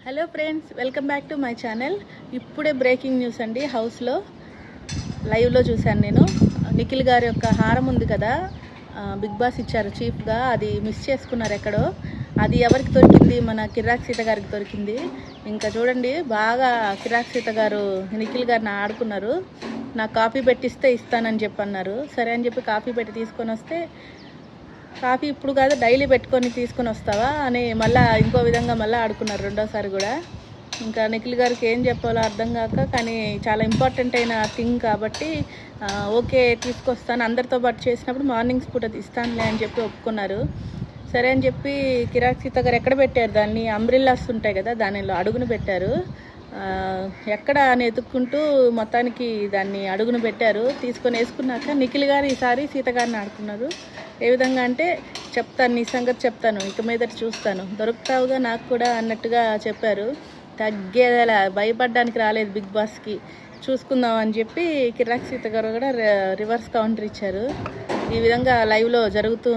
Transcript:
Hello friends, welcome back to my channel. ఇప్పుడే breaking news అండి. హౌస్లో లైవ్లో చూశాను నేను. నిఖిల్ గారి యొక్క హారం ఉంది కదా, బిగ్ బాస్ ఇచ్చారు చీఫ్గా, అది మిస్ చేసుకున్నారు ఎక్కడో. అది ఎవరికి దొరికింది? మన కిరాక్ సీత గారికి దొరికింది. ఇంకా చూడండి, బాగా కిరాక్ సీత గారు నిఖిల్ గారిని ఆడుకున్నారు. నాకు కాఫీ పెట్టిస్తే ఇస్తానని చెప్పి అన్నారు. సరే అని చెప్పి కాఫీ పెట్టి తీసుకొని వస్తే, కాఫీ ఇప్పుడు కాదు డైలీ పెట్టుకొని తీసుకొని వస్తావా అని మళ్ళీ ఇంకో విధంగా మళ్ళీ ఆడుకున్నారు రెండోసారి కూడా. ఇంకా నిఖిల్ గారికి ఏం చెప్పాలో అర్థం కాక, కానీ చాలా ఇంపార్టెంట్ అయిన థింగ్ కాబట్టి ఓకే తీసుకొస్తాను, అందరితో పాటు చేసినప్పుడు మార్నింగ్స్ పూట ఇస్తానులే అని చెప్పి ఒప్పుకున్నారు. సరే అని చెప్పి కిరాక్ సీత గారు ఎక్కడ పెట్టారు దాన్ని, అంబ్రిల్లాస్ ఉంటాయి కదా, దానిలో అడుగును పెట్టారు. ఎక్కడ అని ఎత్తుక్కుంటూ మొత్తానికి దాన్ని అడుగును పెట్టారు. తీసుకొని వేసుకున్నాక నిఖిల్ గారు ఈసారి సీత గారిని ఆడుకున్నారు. ఏ విధంగా అంటే, చెప్తాను నీ సంగతి చెప్తాను, ఇక మీదట చూస్తాను, దొరుకుతావుగా నాకు కూడా అన్నట్టుగా చెప్పారు. తగ్గేదలా, భయపడడానికి రాలేదు బిగ్ బాస్కి, చూసుకుందాం అని చెప్పి కిరాక్ సీత గారు కూడా రివర్స్ కౌంటర్ ఇచ్చారు. ఈ విధంగా లైవ్లో జరుగుతూ